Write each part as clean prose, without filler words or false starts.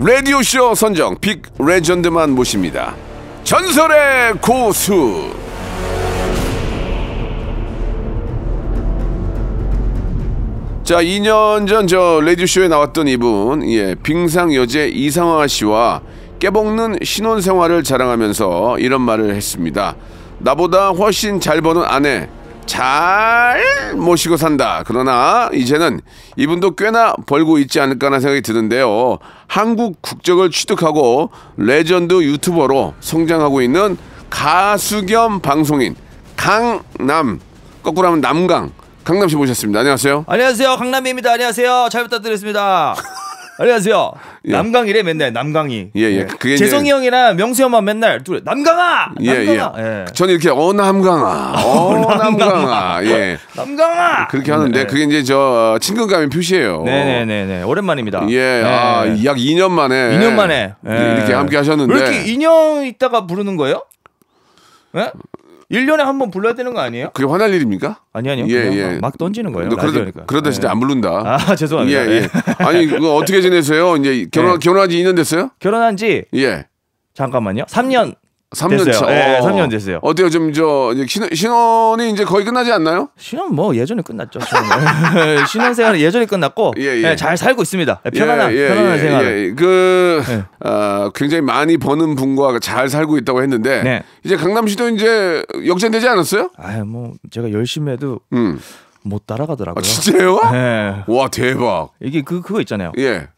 라디오쇼 선정 빅 레전드만 모십니다. 전설의 고수. 자, 2년 전 저 라디오쇼에 나왔던 이분, 예, 빙상 여제 이상화 씨와 깨먹는 신혼생활을 자랑하면서 이런 말을 했습니다. 나보다 훨씬 잘 버는 아내 잘 모시고 산다. 그러나 이제는 이분도 꽤나 벌고 있지 않을까라는 생각이 드는데요. 한국 국적을 취득하고 레전드 유튜버로 성장하고 있는 가수 겸 방송인 강남, 거꾸로 하면 남강, 강남 씨 모셨습니다. 안녕하세요. 안녕하세요. 강남입니다. 안녕하세요. 잘 부탁드리겠습니다. 안녕하세요. 예. 남강이래 맨날 남강이. 예, 예. 그게 재성이 형이랑 명수 형만 맨날 둘 남강아. 예, 남강아. 예. 예. 저는 이렇게 남강아, 남강아, 예. 남강아. 그렇게 하는데 그게 이제 저 친근감의 표시예요. 네네네네. 오랜만입니다. 예, 네. 약 2년 만에. 2년 만에 이렇게 함께 하셨는데. 왜 이렇게 2년 있다가 부르는 거예요? 예? 1년에 한 번 불러야 되는 거 아니에요? 그게 화날 일입니까? 아니요. 예, 예. 막 던지는 거예요. 그러다 진짜 안 부른다. 아, 죄송합니다. 예, 예. 아니, 그거 어떻게 지내세요? 이제 결혼한 지 2년 됐어요? 결혼한 지 예. 잠깐만요. 3년 3년 됐어요. 차. 네, 3년 됐어요. 어때요? 좀 신혼이 이제 거의 끝나지 않나요? 신혼 뭐 예전에 끝났죠. 신혼생활은 예전에 끝났고 예, 예. 네, 잘 살고 있습니다. 편안한 생활. 예. 굉장히 많이 버는 분과 잘 살고 있다고 했는데 네. 이제 강남시도 이제 역전되지 않았어요? 뭐 제가 열심히 해도 못 따라가더라고요. 아, 진짜요? 네. 와, 대박. 이게 그거 있잖아요. 예.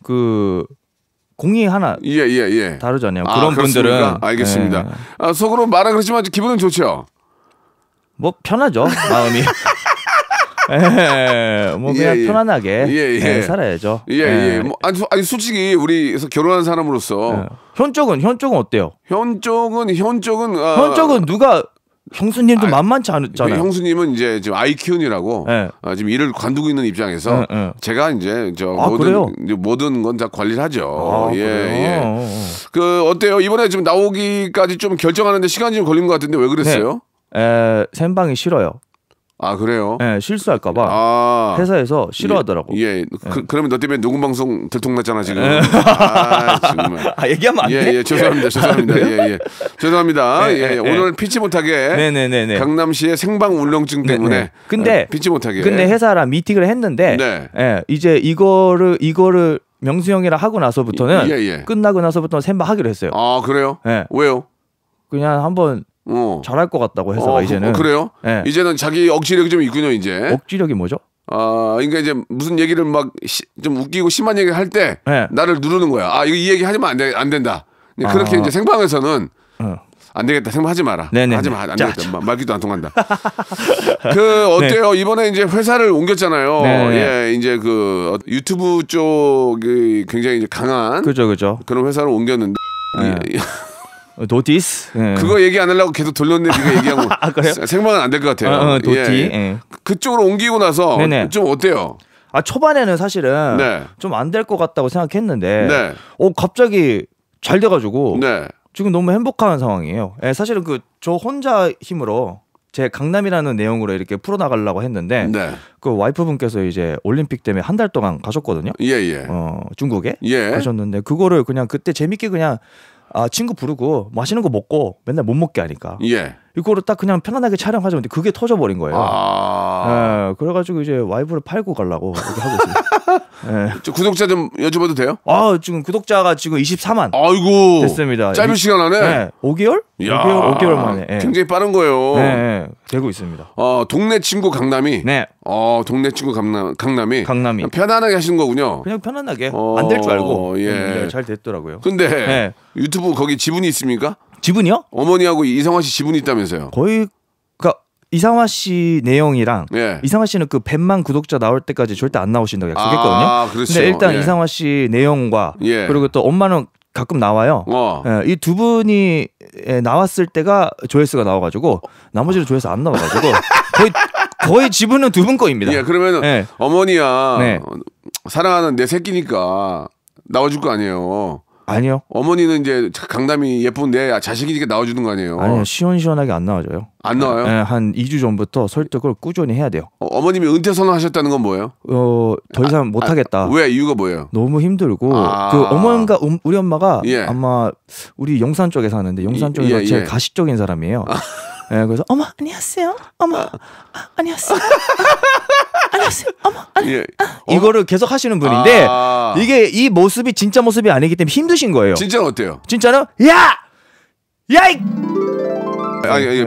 공이 하나 예. 다르잖아요. 그렇습니까? 그런 분들은 알겠습니다. 네. 속으로 말은 그렇지만 기분은 좋죠. 뭐 편하죠 마음이. 뭐 그냥 편안하게 살아야죠. 예. 뭐 아니 솔직히 우리 결혼한 사람으로서 현 쪽은 어때요? 현 쪽은 누가 형수님도 만만치 않잖아요. 형수님은 이제 지금 아이 키운이라고 지금 일을 관두고 있는 입장에서 제가 이제 모든 건 다 관리를 하죠. 예. 어때요? 이번에 좀 나오기까지 좀 결정하는데 시간이 좀 걸린 것 같은데 왜 그랬어요? 생방이 싫어요. 아, 그래요? 네, 실수할까봐 회사에서 싫어하더라고. 예. 그러면 너 때문에 녹음 방송 들통났잖아 지금. 정말. 얘기하면 안 돼? 예. 죄송합니다. 예. 죄송합니다. 예. 오늘 피치 못하게. 네네네. 강남시의 생방 울렁증 때문에. 근데 피치 못하게. 근데 회사랑 미팅을 했는데. 이제 이거를 명수 형이랑 하고 나서부터는 끝나고 나서부터는 생방 하기로 했어요. 아, 그래요? 네. 왜요? 그냥 한번. 잘할 것 같다고 회사가 이제는. 그래요? 네. 이제는 자기 억지력이 좀 있군요, 이제. 억지력이 뭐죠? 그러니까 이제 무슨 얘기를 막 좀 웃기고 심한 얘기를 할 때 나를 누르는 거야. 이 얘기 하지만 안 된다. 그렇게 이제 생방에서는 안 되겠다. 생방하지 마라. 네네. 하지 마. 안 되겠다. 말귀도 안 통한다. 어때요? 이번에 이제 회사를 옮겼잖아요. 예, 이제 유튜브 쪽이 굉장히 이제 강한. 그죠. 그런 회사를 옮겼는데. 도티스. 그거 얘기 안 하려고 계속 돌렸는데 네가 얘기하고 생방은 안 될 것 같아요. 도티. 그쪽으로 옮기고 나서 좀 어때요? 초반에는 사실은 좀 안 될 것 같다고 생각했는데 갑자기 잘 돼가지고 지금 너무 행복한 상황이에요. 사실은 저 혼자 힘으로 제 강남이라는 내용으로 이렇게 풀어나가려고 했는데 그 와이프분께서 이제 올림픽 때문에 한 달 동안 가셨거든요. 예. 중국에 가셨는데 그거를 그냥 그때 재밌게 그냥 친구 부르고 맛있는 거 먹고 맨날 못 먹게 하니까. 이거를 딱 그냥 편안하게 촬영하자는데 그게 터져버린 거예요. 그래가지고 이제 와이프를 팔고 가려고 이렇게 하고 있습니다. 저 구독자 좀 여쭤봐도 돼요? 지금 구독자가 지금 24만. 아이고. 됐습니다. 짧은 시간 안에? 5개월? 5개월 만에. 굉장히 빠른 거예요. 되고 있습니다. 동네 친구 강남이. 동네 친구 강남이. 편안하게 하시는 거군요. 그냥 편안하게 안 될 줄 알고. 잘 됐더라고요. 근데 유튜브 거기 지분이 있습니까? 지분이요? 어머니하고 이상화 씨 지분이 있다면서요? 거의 이상화 씨 내용이랑 이상화 씨는 100만 구독자 나올 때까지 절대 안 나오신다고 약속했거든요. 그렇죠. 근데 일단 이상화 씨 내용과 그리고 또 엄마는 가끔 나와요. 이 두 분이 나왔을 때가 조회수가 나와가지고 나머지는 조회수 안 나와가지고 거의 지분은 두 분 거입니다. 그러면 어머니야 사랑하는 내 새끼니까 나와줄 거 아니에요. 아니요. 어머니는 이제 강남이 예쁜데 자식이 이렇게 나와주는 거 아니에요? 아니요. 시원시원하게 안 나와줘요. 안 나와요? 네, 한 2주 전부터 설득을 꾸준히 해야 돼요. 어머님이 은퇴 선언하셨다는 건 뭐예요? 더 이상 못하겠다. 왜? 이유가 뭐예요? 너무 힘들고 그 어머니가 우리 엄마가 아마 우리 용산 쪽에 사는데 용산 쪽에서 제일 가식적인 사람이에요. 네, 그래서 어머 안녕하세요. 어머 안녕하세요. 안녕하세요. 어머 안녕하세요. 이거를 계속 하시는 분인데 이게 이 모습이 진짜 모습이 아니기 때문에 힘드신 거예요. 진짜는 어때요? 진짜는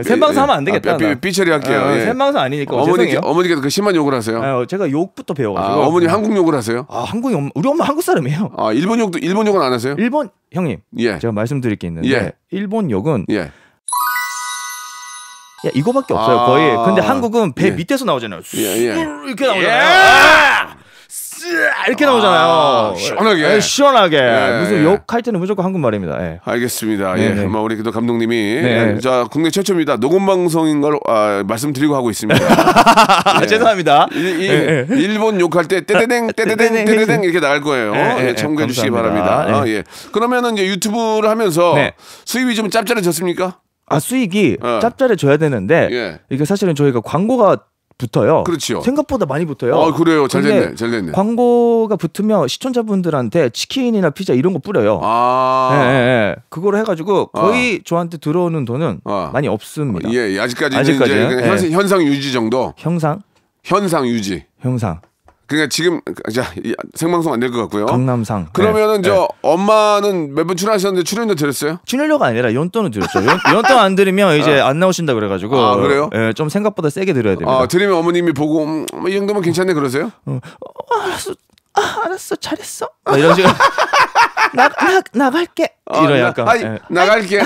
생방송 하면 안 되겠다. 삐처리 할게요. 생방송 아니니까. 어머니께서 그 심한 욕을 하세요? 제가 욕부터 배워가지고. 어머니 한국 욕을 하세요? 한국이 우리 엄마 한국 사람이에요. 일본 욕은 안 하세요? 일본 형님. 제가 말씀드릴 게 있는데 일본 욕은 이거밖에 없어요 거의. 근데 한국은 배 밑에서 나오잖아요. 이렇게 나오잖아요. 이렇게 나오잖아요. 시원하게. 무슨 욕할 때는 무조건 한국말입니다. 알겠습니다. 우리 또 감독님이 자 국내 최초입니다. 녹음 방송인 걸 말씀드리고 하고 있습니다. 죄송합니다. 일본 욕할 때 떼데댕 이렇게 나갈 거예요. 참고해 주시기 바랍니다. 그러면은 이제 유튜브를 하면서 수입이 좀 짭짤해졌습니까? 수익이 짭짤해져야 되는데 이게 사실은 저희가 광고가 붙어요. 그렇죠. 생각보다 많이 붙어요. 그래요. 잘 됐네. 광고가 붙으면 시청자분들한테 치킨이나 피자 이런 거 뿌려요. 그거를 해가지고 거의 저한테 들어오는 돈은 많이 없습니다. 아직까지는 이제 현상 유지 정도. 현상 유지. 그러니까 지금 생방송 안 될 것 같고요. 강남상. 그러면은 엄마는 몇 번 출연하셨는데 출연료 드렸어요? 출연료가 아니라 연돈을 드렸죠. 연돈 안 드리면 이제 안 나오신다 그래가지고. 그래요? 좀 생각보다 세게 드려야 됩니다. 드리면 어머님이 보고 이 정도면 괜찮네 그러세요? 알았어 잘했어. 이런 식으로. 나갈게. 이런 약간. 나갈게.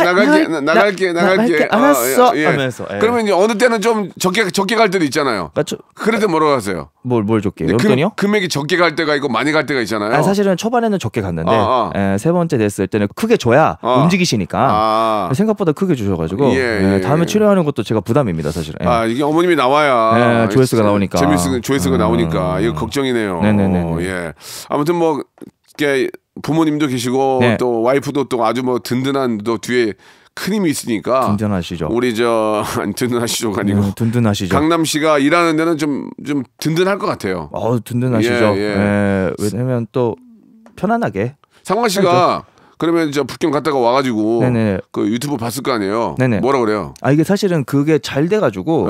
알았어. 하면서. 그러면 이제 어느 때는 좀 적게 갈 때도 있잖아요. 그럴 때 뭐라고 하세요? 뭘 적게? 연돈이요? 금액이 적게 갈 때가 있고 많이 갈 때가 있잖아요. 사실은 초반에는 적게 갔는데 세 번째 됐을 때는 크게 줘야 움직이시니까 생각보다 크게 주셔가지고 다음에 출연하는 것도 제가 부담입니다 사실은. 이게 어머님이 나와야 조회수가 나오니까. 조회수가 나오니까 이거 걱정이네요. 네네네. 아무튼 뭐 이게 부모님도 계시고 또 와이프도 또 아주 뭐 든든한 또 뒤에 큰 힘이 있으니까 든든하시죠. 우리 든든하시죠가 아니고 든든하시죠. 강남 씨가 일하는 데는 좀 든든할 것 같아요. 든든하시죠. 왜냐면 또 편안하게. 상화 씨가 그러면 북경 갔다가 와가지고 그 유튜브 봤을 거 아니에요. 뭐라 그래요? 이게 사실은 그게 잘 돼가지고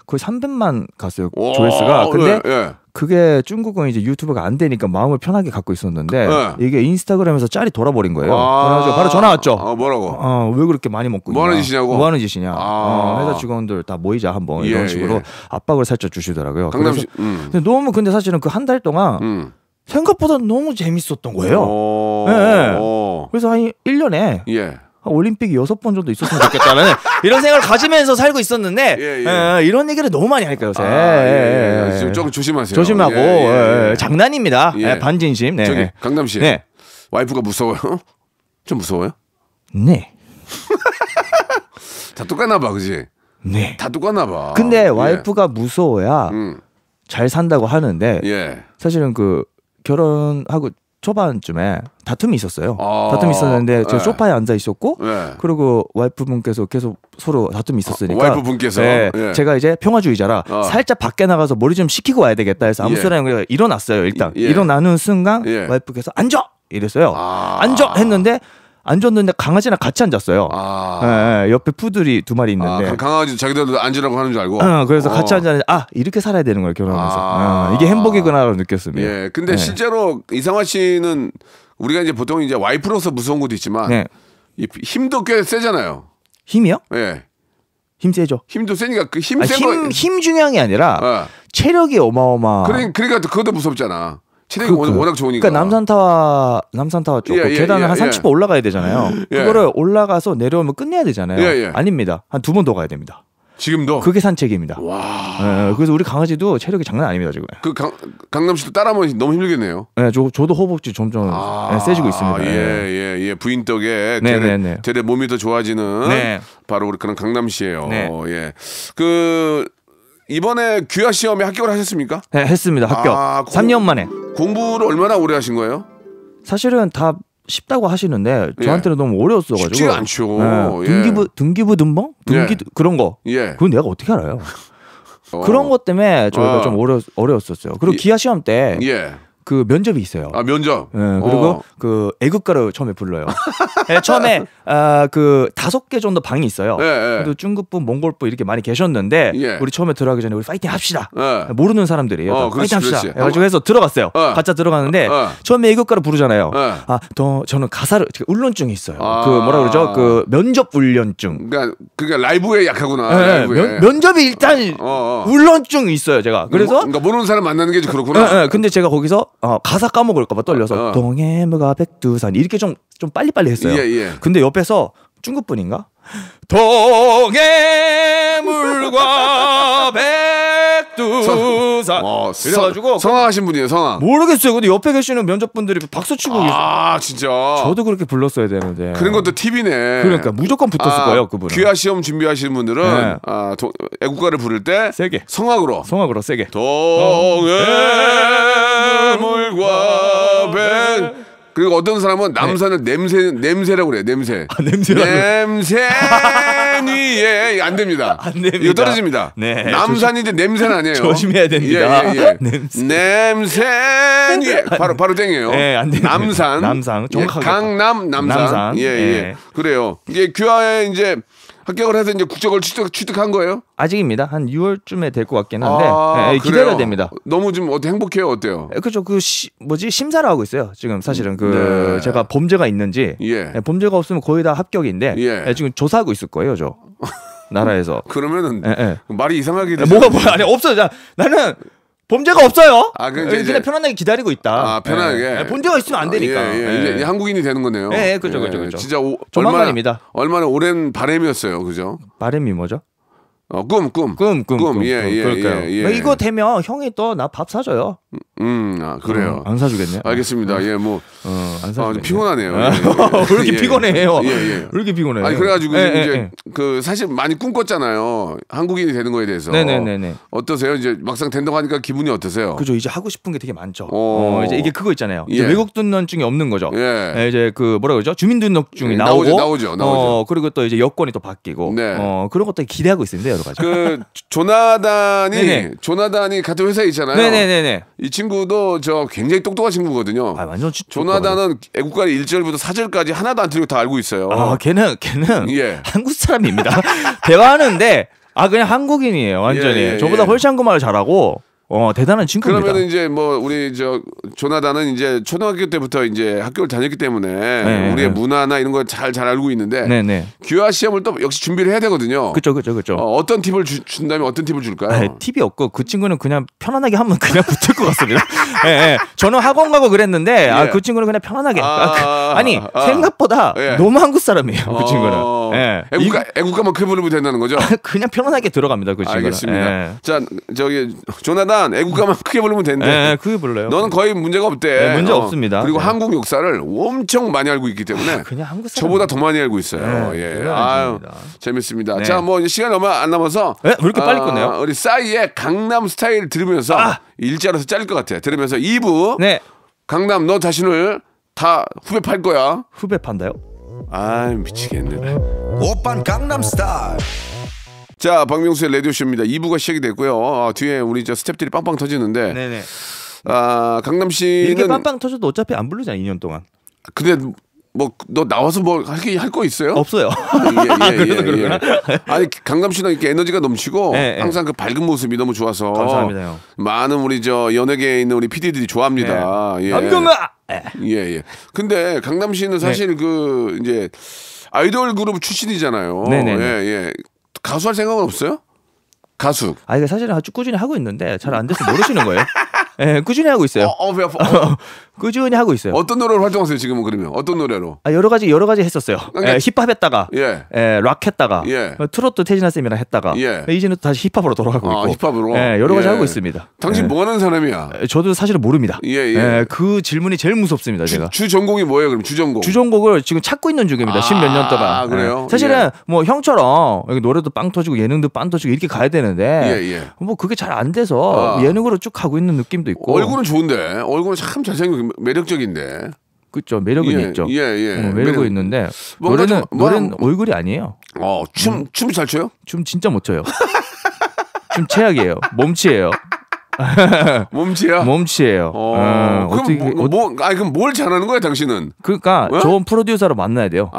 거의 300만 갔어요 조회수가. 근데 그게 중국은 이제 유튜브가 안 되니까 마음을 편하게 갖고 있었는데 이게 인스타그램에서 짤이 돌아버린 거예요. 그래가지고 바로 전화 왔죠. 뭐라고? 왜 그렇게 많이 먹고 있냐? 뭐 하는 짓이냐고? 뭐 하는 짓이냐? 회사 직원들 다 모이자 한번 이런 식으로 압박을 살짝 주시더라고요. 강남시. 근데 사실은 그 한 달 동안 생각보다 너무 재밌었던 거예요. 그래서 한 1년에 올림픽이 6번 정도 있었으면 좋겠다는 이런 생각을 가지면서 살고 있었는데 이런 얘기를 너무 많이 하니까 요새. 조금 조심하세요. 조심하고 장난입니다. 반진심. 저기 강남 씨. 와이프가 무서워요? 좀 무서워요? 네. 다 똑같나 봐, 그지? 네. 다 똑같나 봐. 근데 와이프가 무서워야 잘 산다고 하는데 사실은 그 결혼하고 초반쯤에 다툼이 있었어요. 다툼이 있었는데 제가 소파에 앉아 있었고 그리고 와이프분께서 계속 서로 다툼이 있었으니까 와이프분께서 제가 이제 평화주의자라 살짝 밖에 나가서 머리 좀 식히고 와야 되겠다 해서 아무스라랑 일어났어요. 일단 일어나는 순간 와이프께서 앉아! 이랬어요. 앉아! 했는데 앉았는데 강아지랑 같이 앉았어요. 옆에 푸들이 2마리 있는데 강아지 자기들도 앉으라고 하는 줄 알고 그래서 같이 앉았는데 이렇게 살아야 되는 거예요 결혼하면서. 이게 행복이구나라고 느꼈습니다. 근데 실제로 이상화 씨는 우리가 이제 보통 이제 와이프로서 무서운 것도 있지만 힘도 꽤 세잖아요. 힘이요? 힘 세죠. 힘도 세니까 그 힘 중요한 게 아니라 체력이 어마어마. 그러니까 그것도 무섭잖아. 체력이 워낙 좋으니까. 그러니까 남산타워 쪽 계단을 한 30번 올라가야 되잖아요. 그거를 올라가서 내려오면 끝내야 되잖아요. 아닙니다. 한 2번 더 가야 됩니다. 지금도? 그게 산책입니다. 와. 그래서 우리 강아지도 체력이 장난 아닙니다 지금. 그 강남 씨도 따라하면 너무 힘들겠네요. 저도 허벅지 점점 세지고 있습니다. 부인 덕에 되레 몸이 더 좋아지는 바로 우리 그런 강남 씨예요. 그 이번에 귀화 시험에 합격을 하셨습니까? 네, 했습니다. 합격. 3년 만에. 공부를 얼마나 오래 하신 거예요? 사실은 다 쉽다고 하시는데 저한테는 너무 어려웠어가지고. 쉽지 않죠. 등기부 등본? 그런 거. 그건 내가 어떻게 알아요? 그런 것 때문에 저희가 좀 어려웠었어요. 그리고 기아 시험 때 그 면접이 있어요. 아, 면접. 그리고 그 애국가를 처음에 불러요. 처음에 그 5개 정도 방이 있어요. 그래도 중국분, 몽골분 이렇게 많이 계셨는데 우리 처음에 들어가기 전에 우리 파이팅 합시다. 모르는 사람들이에요. 파이팅 합시다. 그래가지고 해서 들어갔어요. 가짜 들어갔는데 처음에 애국가를 부르잖아요. 저는 가사를 울렁증이 있어요. 그 뭐라 그러죠? 그 면접 울렁증. 그러니까 라이브에 약하구나. 면접이 일단 울렁증이 있어요. 제가. 그래서 그러니까 모르는 사람 만나는 게 그렇구나. 근데 제가 거기서 가사 까먹을까봐 떨려서 동해물과 백두산 이렇게 좀 빨리빨리 했어요. 근데 옆에서 중국분인가? 동해물과 백두산 그래가지고 성악하신 분이에요. 성악 모르겠어요. 근데 옆에 계시는 면접분들이 박수 치고 계세요. 진짜 저도 그렇게 불렀어야 되는데 그런 것도 팁이네. 그러니까 무조건 붙었을 거예요. 그분은. 귀화 시험 준비하시는 분들은 애국가를 부를 때 세게 성악으로 세게 동해물과 백 그리고 어떤 사람은 남산을 냄새라고 그래요. 냄새. 냄새 위에 안 됩니다. 안 됩니다. 이거 떨어집니다. 남산이 이제 냄새는 아니에요. 조심해야 됩니다. 냄새 위에 바로 땡이에요. 안 됩니다. 남산 정확하게. 강남 남산. 그래요. 이게 귀화에 이제 합격을 해서 이제 국적을 취득한 거예요? 아직입니다. 한 6월쯤에 될 것 같긴 한데 기다려야 됩니다. 너무 좀 행복해요? 어때요? 그렇죠. 심사를 하고 있어요. 지금 사실은 제가 범죄가 있는지 범죄가 없으면 거의 다 합격인데 지금 조사하고 있을 거예요, 저 나라에서. 그러면은 말이 이상하게 되죠. 뭐가 아니 없어요. 나는 범죄가 없어요. 그냥 편안하게 기다리고 있다. 편안하게. 범죄가 있으면 안 되니까. 이제 한국인이 되는 거네요. 그렇죠. 진짜 조만간입니다. 얼마나 오랜 바람이었어요, 그죠? 바람이 뭐죠? 꿈. 그럴까요? 이거 되면 형이 또 나 밥 사줘요. 그래요. 안 사주겠네. 알겠습니다. 안 사주겠네. 피곤하네요. 왜 이렇게 피곤해요? 왜 이렇게 피곤해요? 아니 그래가지고 이제 사실 많이 꿈꿨잖아요. 한국인이 되는 거에 대해서. 네네네. 어떠세요? 이제 막상 된다고 하니까 기분이 어떠세요? 그죠. 이제 하고 싶은 게 되게 많죠. 이제 이게 그거 있잖아요. 이제 외국 등록증이 없는 거죠. 이제 뭐라 그러죠? 주민등록증이 나오죠. 그리고 또 이제 여권이 또 바뀌고. 그런 것들 기대하고 있습니다. 여러 가지. 조나단이 같은 회사에 있잖아요. 네네네. 이 친구도 굉장히 똑똑한 친구거든요. 완전 조나단은 애국가를 1절부터 4절까지 하나도 안 틀리고 다 알고 있어요. 걔는 한국 사람입니다. 대화하는데 그냥 한국인이에요. 완전히. 저보다 훨씬 한국말을 잘하고. 대단한 친구입니다. 그러면 이제 우리 조나단은 이제 초등학교 때부터 이제 학교를 다녔기 때문에 우리의 문화나 이런 걸 잘 알고 있는데 귀화 시험을 또 역시 준비를 해야 되거든요. 그렇죠. 어떤 팁을 준다면 어떤 팁을 줄까요? 팁이 없고 그 친구는 그냥 편안하게 하면 그냥 붙을 것 같습니다. 저는 학원 가고 그랬는데 그 친구는 그냥 편안하게. 생각보다 너무 한국 사람이에요. 그 친구는. 애국가만 크게 부르면 된다는 거죠? 그냥 편안하게 들어갑니다. 그 친구는. 알겠습니다. 자 조나단 애국가만 크게 부르면 되는데 크게 불러요. 너는 거의 문제가 없대. 문제 없습니다. 그리고 한국 역사를 엄청 많이 알고 있기 때문에 그냥 한국 사람 저보다 더 많이 알고 있어요. 재밌습니다. 자, 이제 시간이 얼마 안 남아서 왜 이렇게 빨리 끝내요? 우리 싸이의 강남 스타일 들으면서 일자로서 잘릴 것 같아. 들으면서 2부 강남 너 자신을 다 후배 팔 거야. 후배 판다요? 미치겠네. 오빤 강남 스타일. 자, 박명수의 라디오쇼입니다. 2부가 시작이 됐고요. 뒤에 우리 스태프들이 빵빵 터지는데. 네네. 강남 씨는 이렇게 빵빵 터져도 어차피 안 부르잖아, 2년 동안. 근데 너 나와서 할 거 있어요? 없어요. 예. 아니 강남 씨는 이렇게 에너지가 넘치고 항상 그 밝은 모습이 너무 좋아서 감사합니다, 형. 많은 우리 연예계에 있는 우리 PD들이 좋아합니다. 안경아. 예. 근데 강남 씨는 사실 이제 아이돌 그룹 출신이잖아요. 예. 가수 할 생각은 없어요? 가수. 사실은 아주 꾸준히 하고 있는데 잘 안 돼서 모르시는 거예요. 꾸준히 하고 있어요. 배 아파. 꾸준히 하고 있어요. 어떤 노래로 활동하세요 지금은 그러면? 어떤 노래로? 여러 가지 했었어요. 힙합 했다가, 락 했다가, 트로트 태진아 쌤이랑 했다가, 이제는 다시 힙합으로 돌아가고 있고. 힙합으로. 여러 가지 하고 있습니다. 당신 뭐 하는 사람이야? 저도 사실은 모릅니다. 그 질문이 제일 무섭습니다. 제가. 주 전공이 뭐예요? 그럼 주전공? 주전공을 지금 찾고 있는 중입니다. 10몇 년 동안. 그래요? 사실은 형처럼 노래도 빵 터지고 예능도 빵 터지고 이렇게 가야 되는데 그게 잘 안 돼서 예능으로 쭉 가고 있는 느낌도 있고. 얼굴은 좋은데 얼굴은 참 잘생기고 매력적인데. 그렇죠. 매력은 있죠. 예. 매력은 있는데 노래는 얼굴이 아니에요. 춤 잘 춰요? 춤 진짜 못 춰요. 춤 최악이에요. 몸치예요. 몸치예요. 그럼 뭘 잘하는 거야, 당신은? 그러니까 좋은 프로듀서로 만나야 돼요.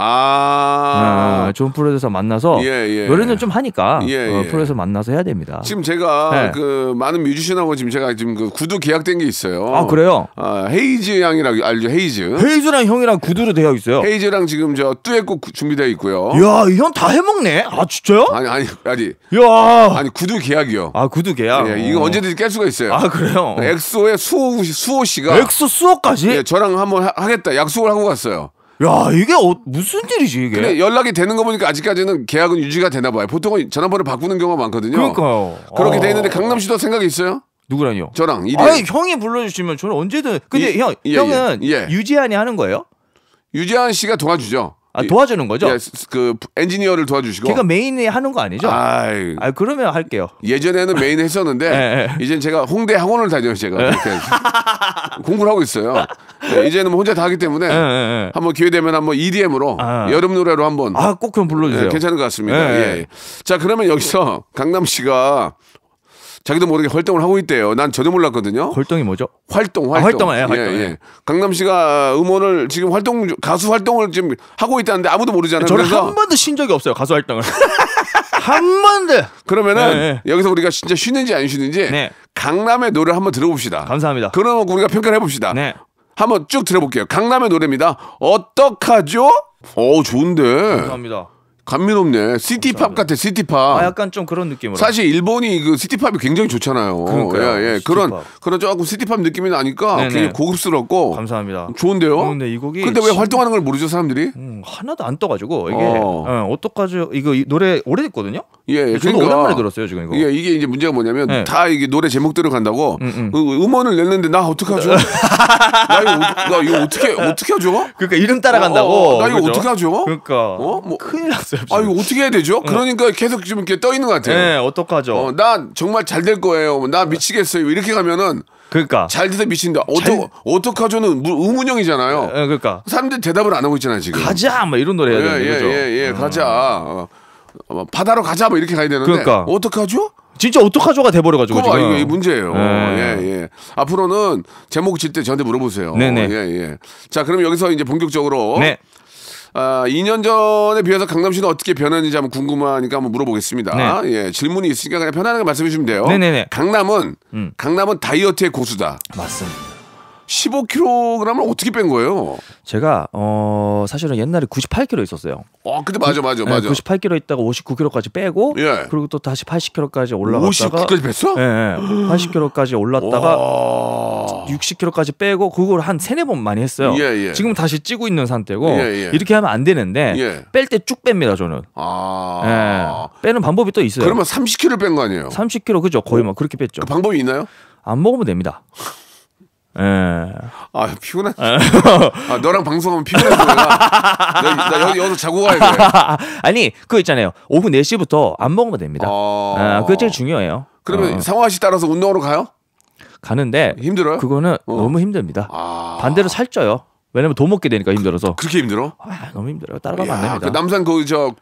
좋은 프로듀서 만나서 노래는 좀 하니까 프로듀서 만나서 해야 됩니다. 지금 제가 그 많은 뮤지션하고 제가 그 구두 계약된 게 있어요. 아, 그래요? 헤이즈 양이라고 알죠? 헤이즈랑 형이랑 구두로 되어 있어요. 헤이즈랑 지금 저 듀엣곡 준비되어 있고요. 야, 이 형 다 해먹네. 아, 진짜요? 아니. 야, 아니 구두 계약이요. 아, 구두 계약. 이거 언제든지 깰 수가 있어요. 아, 그래요? 엑소의 수호 씨가 엑소 수호까지? 저랑 한번 하겠다 약속을 하고 갔어요. 야, 이게 무슨 일이지 이게? 근데 연락이 되는 거 보니까 아직까지는 계약은 유지가 되나 봐요. 보통은 전화번호 바꾸는 경우가 많거든요. 그러니까요. 그렇게 돼 있는데 강남 씨도 생각이 있어요? 누구랑요? 저랑. 아니, 형이 불러주시면 저는 언제든. 근데 형은 유지한이 하는 거예요? 유지한 씨가 도와주죠. 도와주는 거죠? 그 엔지니어를 도와주시고. 걔가 메인에 하는 거 아니죠? 그러면 할게요. 예전에는 메인 했었는데 이제는 제가 홍대 학원을 다녀요. 제가 그렇게 공부를 하고 있어요. 이제는 혼자 다 하기 때문에 한번 기회 되면 한번 EDM으로 여름 노래로 한번 꼭 좀 불러주세요. 괜찮은 것 같습니다. 자, 그러면 여기서 강남 씨가 자기도 모르게 활동을 하고 있대요. 난 전혀 몰랐거든요. 활동이 뭐죠? 활동. 강남 씨가 음원을 지금 가수 활동을 지금 하고 있다는데 아무도 모르잖아요. 저는 한 번도 쉰 적이 없어요. 가수 활동을. 한 번도. 그러면은 여기서 우리가 진짜 쉬는지 안 쉬는지 강남의 노래를 한번 들어봅시다. 감사합니다. 그러면 우리가 평가를 해봅시다. 한번 쭉 들어볼게요. 강남의 노래입니다. 어떡하죠? 좋은데. 감사합니다. 감미롭네. 시티팝 같아, 시티팝. 약간 좀 그런 느낌으로. 사실 일본이 그 시티팝이 굉장히 좋잖아요. 그러니까요. 그런 조금 시티팝 느낌이 나니까 굉장히 고급스럽고. 감사합니다. 좋은데요? 근데 이 곡이. 근데 왜 활동하는 걸 모르죠, 사람들이? 하나도 안 떠가지고 이게 어떡하죠? 이거 노래 오래됐거든요. 그러니까 오랜만에 들었어요 지금 이거. 이게 이제 문제가 뭐냐면 다 이게 노래 제목대로 간다고 음원을 냈는데 나 어떡하죠? 나 이거 어떻게 하죠? 그러니까 이름 따라간다고. 나 이거 어떻게 하죠? 그러니까 큰일 났어요. 이거 어떻게 해야 되죠? 그러니까 계속 좀 이렇게 떠 있는 것 같아요. 어떡하죠? 나 정말 잘 될 거예요. 나 미치겠어요. 이렇게 가면은 그러니까 잘 돼서 미친다. 어떡하죠는 의문형이잖아요. 그러니까 사람들이 대답을 안 하고 있잖아요 지금. 가자, 뭐 이런 노래 해야 되는 거죠. 가자. 바다로 가자, 뭐 이렇게 가야 되는데. 그러니까 어떡하죠? 진짜 어떡하죠가 돼버려가지고 지금. 이게 문제예요. 앞으로는 제목 질 때 저한테 물어보세요. 네네. 자, 그럼 여기서 이제 본격적으로. 2년 전에 비해서 강남 씨는 어떻게 변했는지 한번 궁금하니까 한번 물어보겠습니다. 질문이 있으니까 그냥 편안하게 말씀해 주시면 돼요. 네네네. 강남은 다이어트의 고수다. 맞습니다. 15kg을 어떻게 뺀 거예요? 제가 사실은 옛날에 98kg 있었어요. 근데 맞아. 98kg 있다가 59kg까지 빼고 그리고 또 다시 80kg까지 올라갔다가 59까지 뺐어? 80kg까지 올랐다가 60kg까지 빼고 그걸 한 3-4번 많이 했어요. 지금 다시 찌고 있는 상태고 이렇게 하면 안 되는데 뺄 때 쭉 뺍니다 저는. 빼는 방법이 또 있어요. 그러면 30kg 뺀 거 아니에요? 30kg 그죠? 거의 막 그렇게 뺐죠. 그 방법이 있나요? 안 먹으면 됩니다. 피곤해. 너랑 방송하면 피곤해서 나 여기서 자고 가야 돼. 아니, 그거 있잖아요. 오후 4시부터 안 먹으면 됩니다. 그게 제일 중요해요. 그러면 상황에 따라서 운동하러 가요? 가는데 힘들어요? 그거는 너무 힘듭니다. 반대로 살쪄요. 왜냐면 돈 먹게 되니까 힘들어서. 그렇게 힘들어? 너무 힘들어요. 따라가면 안 됩니다. 그 남산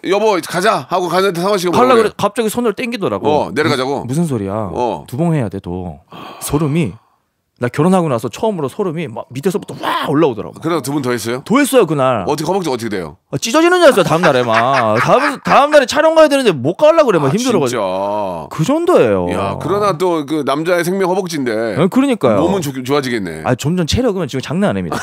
여보 가자 하고 가는데 상화 씨가 가려고 그래. 갑자기 손을 땡기더라고. 내려가자고. 무슨 소리야? 두봉해야 돼 또. 소름이. 나 결혼하고 나서 처음으로 소름이 막 밑에서부터 와 올라오더라고. 그래서 2분 더 했어요? 더 했어요 그날. 허벅지 어떻게 돼요? 찢어지는 줄 알았어요 다음 날에 막. 다음 날에 촬영 가야 되는데 못 가려고 그래 막 힘들어가지고. 진짜. 그 정도예요. 그러나 또 그 남자의 생명 허벅지인데. 그러니까요. 몸은 좋아지겠네. 점점 체력은 지금 장난 아닙니다.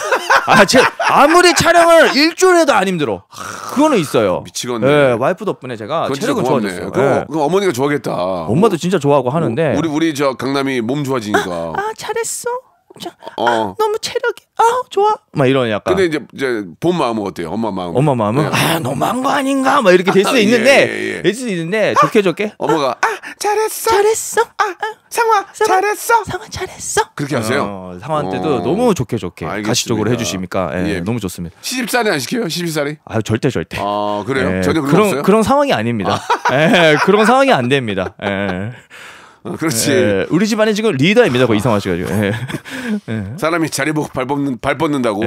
아무리 촬영을 일주일 해도 안 힘들어. 그거는 있어요. 미치겠네. 와이프 덕분에 제가 체력은 좋아졌어요. 그럼 어머니가 좋아하겠다. 엄마도 진짜 좋아하고 하는데. 우리 저 강남이 몸 좋아지니까. 잘했어. 너무 체력이 좋아. 막 이런 약간. 근데 이제 본 마음은 어때요? 엄마 마음은? 엄마 마음은 너무한 거 아닌가? 막 이렇게 될 수도 있는데, 될 수도 있는데 좋게. 엄마가 잘했어. 상화 잘했어. 그렇게 하세요? 상화한테도 너무 좋게 가시적으로 해주시니까 너무 좋습니다. 시집살이 안 시켜요? 시집살이? 절대. 그래요? 전혀 그런 거 없어요? 그런 상황이 아닙니다. 그런 상황이 안 됩니다. 그렇지. 예, 우리 집안에 지금 리더입니다. 그 이상화 씨가 지금. 예. 사람이 자리 보고 발 뻗는다고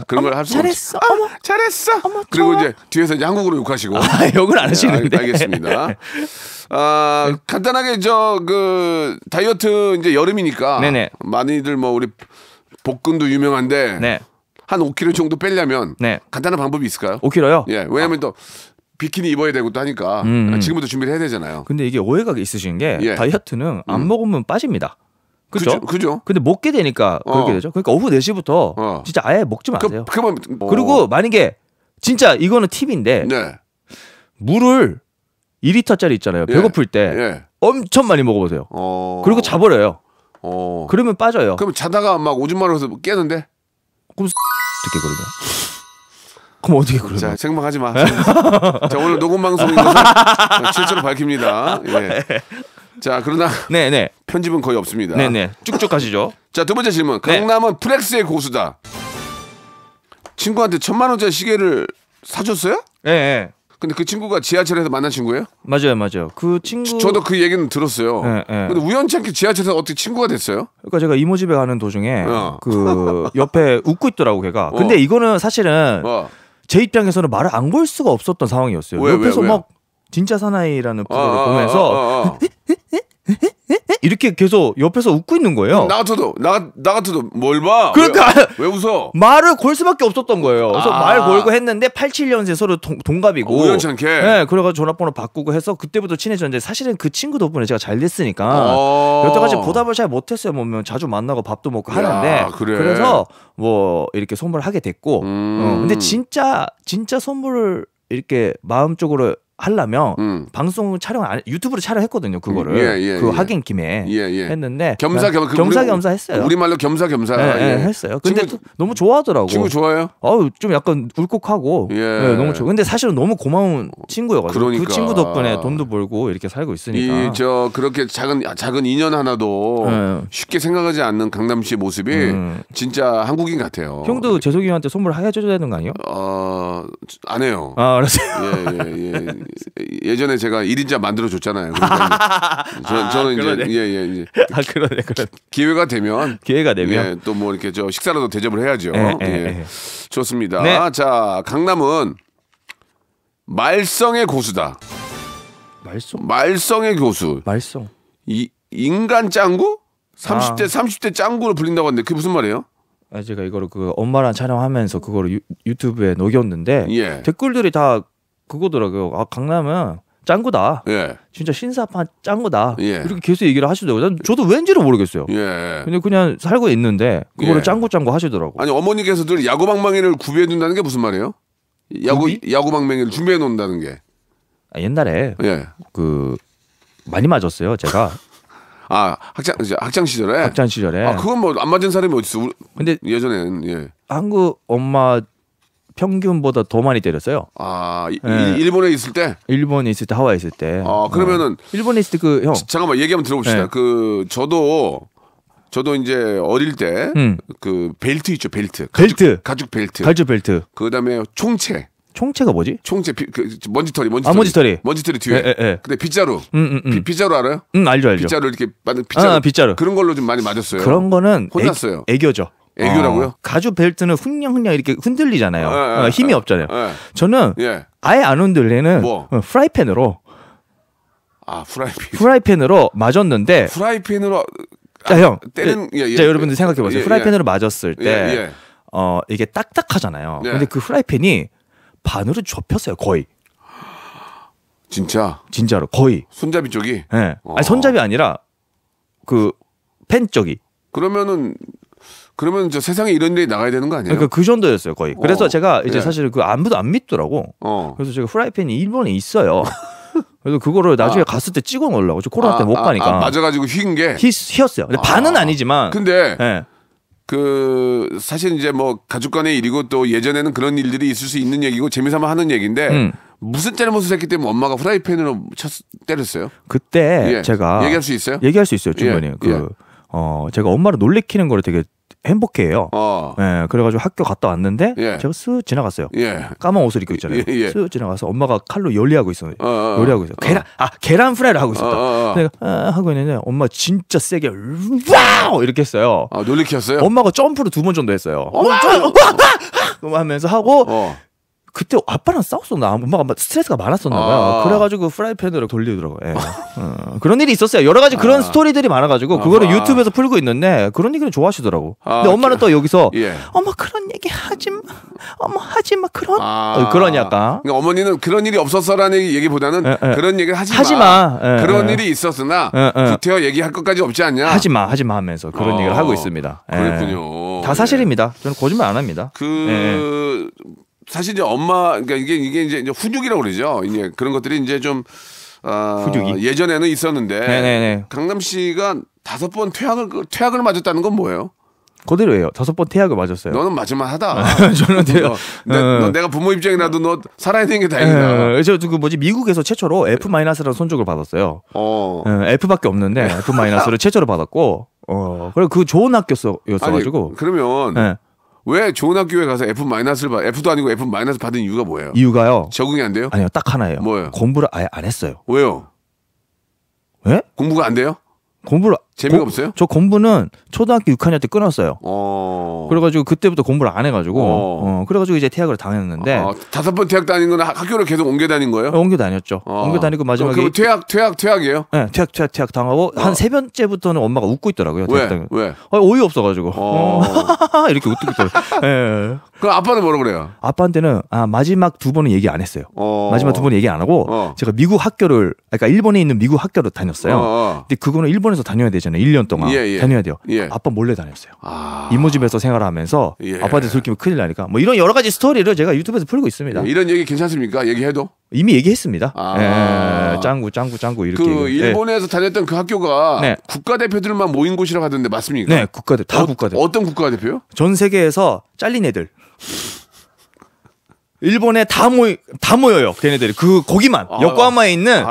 그런 걸 할 수 잘했어. 잘했어. 그리고 이제 뒤에서 이제 한국어로 욕하시고. 욕을 안 하시는데. 알겠습니다. 간단하게 그 다이어트 이제 여름이니까 네네. 많이들 뭐 우리 복근도 유명한데 네. 한 5kg 정도 빼려면 네. 간단한 방법이 있을까요? 5kg요? 예, 왜냐면 또 비키니 입어야 되고 또 하니까 지금부터 준비를 해야 되잖아요. 근데 이게 오해가 있으신 게 다이어트는 안 먹으면 빠집니다. 그죠? 그죠? 근데 먹게 되니까 그렇게 되죠. 그러니까 오후 4시부터 진짜 아예 먹지 마세요. 그리고 만약에 진짜 이거는 팁인데 네. 물을 2리터짜리 있잖아요. 배고플 때 엄청 많이 먹어보세요. 그리고 자버려요. 그러면 빠져요. 그럼 자다가 막 오줌 마려서 깨는데? 그럼 어떻게 그러면? 그럼 어떻게 그러면? 자, 생방하지 마. 자, 오늘 녹음 방송인 것을 실제로 밝힙니다. 예. 자, 그러나 네네. 편집은 거의 없습니다. 네네. 쭉쭉 가시죠. 자, 두 번째 질문. 강남은 플렉스의 고수다. 친구한테 1,000만 원짜리 시계를 사줬어요? 네. 근데 그 친구가 지하철에서 만난 친구예요? 맞아요. 그 친구 저도 그 얘기는 들었어요. 네. 근데 우연찮게 지하철에서 어떻게 친구가 됐어요? 그러니까 제가 이모 집에 가는 도중에 그 옆에 웃고 있더라고 걔가. 근데 이거는 사실은 제 입장에서는 말을 안 걸 수가 없었던 상황이었어요. 옆에서 막 진짜 사나이라는 프로를 보면서 이렇게 계속 옆에서 웃고 있는 거예요. 나 같아도 뭘 봐? 그러니까 왜 웃어? 말을 걸 수밖에 없었던 거예요. 그래서 말 걸고 했는데 87년생 서로 동갑이고 우연찮게. 네, 그래가지고 전화번호 바꾸고 해서 그때부터 친해졌는데 사실은 그 친구 덕분에 제가 잘 됐으니까 여태까지 보답을 잘 못했어요. 뭐 자주 만나고 밥도 먹고 하는데 그래서 뭐 이렇게 선물을 하게 됐고 근데 진짜 선물을 이렇게 마음적으로 하려면 방송 촬영 유튜브로 촬영했거든요. 그거를 그 하긴 김에 했는데 겸사겸사 했어요. 우리말로 겸사겸사 했어요. 근데 너무 좋아하더라고. 친구 좋아요? 좀 약간 울컥하고 너무 좋아. 근데 사실은 너무 고마운 친구여가지고 그러니까. 그 친구 덕분에 돈도 벌고 이렇게 살고 있으니까. 그렇게 작은 인연 하나도 쉽게 생각하지 않는 강남 씨의 모습이 진짜 한국인 같아요. 형도 재석이 형한테 선물 해줘야 되는 거 아니에요? 안 해요. 알았어요. 예전에 제가 1인자 만들어 줬잖아요. 그러니까 저는 이제 그러네. 기회가 되면 또 뭐 이렇게 식사라도 대접을 해야죠. 좋습니다. 네. 자, 강남은 말썽의 고수다. 말썽의 고수. 말썽. 인간 짱구? 30대 짱구로 불린다고 하는데 그게 무슨 말이에요? 제가 이거를 그 엄마랑 촬영하면서 그거를 유튜브에 녹였는데 댓글들이 다 그거더라고요. 강남은 짱구다. 진짜 신사판 짱구다. 이렇게 계속 얘기를 하시더라고요. 저도 왠지를 모르겠어요. 근데 그냥 살고 있는데 그거를 짱구 하시더라고요. 아니 어머니께서들 야구방망이를 구비해 둔다는 게 무슨 말이에요? 야구방망이를 준비해 놓는다는 게. 옛날에 그 많이 맞았어요. 제가. 학창 시절에. 그건 뭐 안 맞은 사람이 어디 있어? 근데 예전에는 한국 엄마 평균보다 더 많이 때렸어요. 일본에 있을 때? 일본에 있을 때, 하와이 있을 때. 그러면은 일본에 있을 때 잠깐만 얘기 한번 들어봅시다. 저도 이제 어릴 때 그 벨트 있죠, 벨트. 가죽 벨트. 그다음에 총체가 뭐지? 총체 먼지털이 뒤에. 근데 빗자루. 빗자루 알아요? 알죠. 빗자루 이렇게 만든 빗자루. 그런 걸로 좀 많이 맞았어요. 그런 거는 혼났어요. 애교죠. 애교라고요? 가죽 벨트는 훌륭 이렇게 흔들리잖아요. 힘이 없잖아요. 저는 아예 안 흔들리는 프라이팬으로. 프라이팬으로 맞았는데. 프라이팬으로. 형. 자, 여러분들 생각해 보세요. 프라이팬으로 맞았을 때 이게 딱딱하잖아요. 근데 그 프라이팬이 반으로 접혔어요, 거의. 진짜로 거의. 손잡이 쪽이? 네. 아니 손잡이 아니라 그 팬 쪽이. 그러면 저 세상에 이런 데 나가야 되는 거 아니에요? 그러니까 그 정도였어요, 거의. 그래서 제가 이제 사실 그 아무도 안 믿더라고. 그래서 제가 프라이팬이 일본에 있어요. 그래서 그거를 나중에 갔을 때 찍어 놓으려고. 저 코로나 때 못 가니까. 맞아가지고 휘었어요. 근데 반은 아니지만. 근데 사실 이제 뭐 가족 간의 일이고 또 예전에는 그런 일들이 있을 수 있는 얘기고 재미삼아 하는 얘기인데 무슨 잘못을 했기 때문에 엄마가 프라이팬으로 때렸어요? 그때 제가 얘기할 수 있어요? 얘기할 수 있어요, 충분히. 제가 엄마를 놀래키는 거를 되게 행복해요. 예, 그래가지고 학교 갔다 왔는데 제가 쓱 지나갔어요. 까만 옷을 입고 있잖아요. 쓱 지나가서 엄마가 칼로 요리하고 있어요. 요리하고 있어요. 계란 프라이를 하고 있었다. 내가 하고 있는데 엄마 진짜 세게 와우 이렇게 했어요. 놀리켰어요? 엄마가 점프를 2번 정도 했어요. 하면서 하고. 그때 아빠랑 싸웠었나? 엄마가 스트레스가 많았었나 봐요. 그래가지고 프라이팬으로 돌리더라고요. 예. 그런 일이 있었어요. 여러 가지 그런 스토리들이 많아가지고 그거를 유튜브에서 풀고 있는데 그런 얘기를 좋아하시더라고. 근데 엄마는 또 여기서 엄마 그런 얘기 하지 마. 엄마 하지 마. 그런 약간. 그러니까 어머니는 그런 일이 없었어라는 얘기보다는 그런 얘기를 하지 마. 그런 일이 있었으나 구태여 얘기할 것까지 없지 않냐. 하지 마 하면서 그런 얘기를 하고 있습니다. 그렇군요. 다 사실입니다. 저는 거짓말 안 합니다. 사실 이제 엄마, 그러니까 이게 이제 훈육이라고 그러죠. 이제 그런 것들이 이제 좀 예전에는 있었는데 강남 씨가 5번 퇴학을 맞았다는 건 뭐예요? 그대로예요. 5번 퇴학을 맞았어요. 너는 맞을만 하다. 저는 너 내가 부모 입장이라도 너 살아있는 게 다행이다. 저 미국에서 최초로 F-라는 손족을 받았어요. F밖에 없는데 F-를 최초로 받았고, 그리고 그 좋은 학교였어가지고. 그러면. 왜 좋은 학교에 가서 F도 아니고 F- 받은 이유가 뭐예요? 이유가요? 적응이 안 돼요? 아니요, 딱 하나예요. 뭐예요? 공부를 아예 안 했어요. 왜요? 왜? 공부가 안 돼요? 재미가 없어요? 저 공부는 초등학교 6학년 때 끊었어요. 그래가지고 그때부터 공부를 안 해가지고 그래가지고 이제 퇴학을 당했는데 5번 퇴학 다닌 건 학교를 계속 옮겨 다닌 거예요? 옮겨 다녔죠. 옮겨 다니고 마지막에 그럼 퇴학이에요? 네, 퇴학 당하고 한 3번째부터는 엄마가 웃고 있더라고요. 왜? 어이 없어가지고 이렇게 웃고 있더라고요. 네. 그럼 아빠는 뭐라 그래요? 아빠한테는 마지막 2번은 얘기 안 했어요. 마지막 2번은 얘기 안 하고 제가 미국 학교를, 그러니까 일본에 있는 미국 학교를 다녔어요. 근데 그거는 일본에서 다녀야 되잖아요. 1년 동안 다녀야 돼요. 아빠 몰래 다녔어요. 이모 집에서 생활하면서 아빠한테 들키면 큰일 나니까 뭐 이런 여러 가지 스토리를 제가 유튜브에서 풀고 있습니다. 이런 얘기 괜찮습니까? 얘기해도? 이미 얘기했습니다. 짱구 이렇게. 일본에서 다녔던 그 학교가 국가대표들만 모인 곳이라고 하던데 맞습니까? 네, 다 국가대표. 어떤 국가대표요? 전 세계에서 잘린 애들. 일본에 다 모여요. 걔네들이 거기만 요코하마에 있는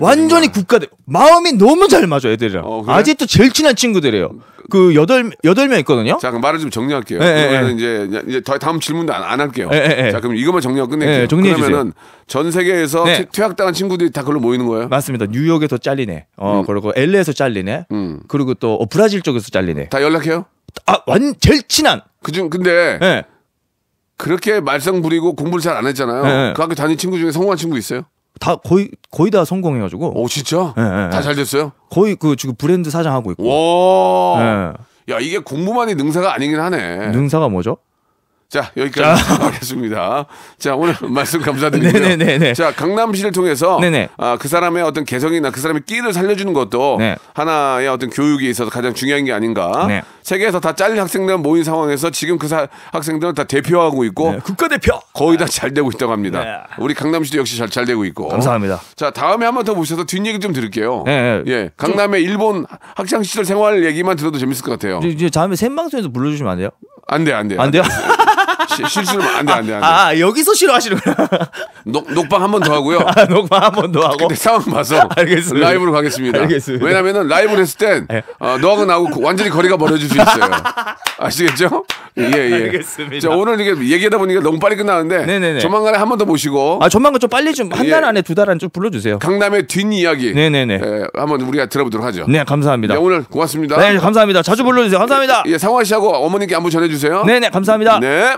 완전히 국가대표. 마음이 너무 잘 맞아 애들이랑. 그래? 아직도 제일 친한 친구들이에요. 그 8명 있거든요. 자, 그럼 말을 좀 정리할게요. 그러면 이제 다음 질문도 안 할게요. 자, 그럼 이것만 정리하고 끝낼게요. 그러면은 전 세계에서 퇴학당한 친구들이 다 그걸로 모이는 거예요? 맞습니다. 뉴욕에서 잘리네. 그리고 LA에서 잘리네. 그리고 또 브라질 쪽에서 잘리네. 다 연락해요? 제일 친한. 근데 그렇게 말썽 부리고 공부를 잘 안 했잖아요. 그 학교 다닌 친구 중에 성공한 친구 있어요? 다 거의 다 성공해가지고. 진짜? 다 잘 됐어요? 거의 지금 브랜드 사장하고 있고. 와. 야, 이게 공부만이 능사가 아니긴 하네. 능사가 뭐죠? 자, 여기까지 하겠습니다. 자, 오늘 말씀 감사드리고요. 네네네. 자, 강남시를 통해서 그 사람의 어떤 개성이나 그 사람의 끼를 살려주는 것도 하나의 어떤 교육에 있어서 가장 중요한 게 아닌가. 세계에서 다 잘린 학생들 모인 상황에서 지금 그 학생들은 다 대표하고 있고 국가대표 거의 다 잘 되고 있다고 합니다. 우리 강남시도 역시 잘 되고 있고. 감사합니다. 자, 다음에 한 번 더 모셔서 뒷얘기 좀 들을게요. 강남의 일본 학창 시절 생활 얘기만 들어도 재밌을 것 같아요. 이제 다음에 생방송에서 불러주시면 안 돼요? 안 돼요. 안 돼요? 실수를 안 돼. 여기서 싫어하시는구나. 녹방 한 번 더 하고요. 녹방 한 번 더 하고. 근데 상황 봐서 알겠습니다. 라이브로 가겠습니다. 알겠습니다. 왜냐면은 라이브를 했을 땐 너하고 나하고 완전히 거리가 멀어질 수 있어요. 아시겠죠? 예. 알겠습니다. 자, 오늘 이게 얘기하다 보니까 너무 빨리 끝나는데 조만간에 한 번 더 모시고. 조만간 좀 빨리 좀 한 달 안에 2달 안에 좀 불러주세요. 강남의 뒷이야기. 네네네. 한번 우리가 들어보도록 하죠. 네, 감사합니다. 오늘 고맙습니다. 네, 감사합니다. 자주 불러주세요. 감사합니다. 상화 씨하고 어머님께 안부 전해주세요. 네네, 감사합니다. 네.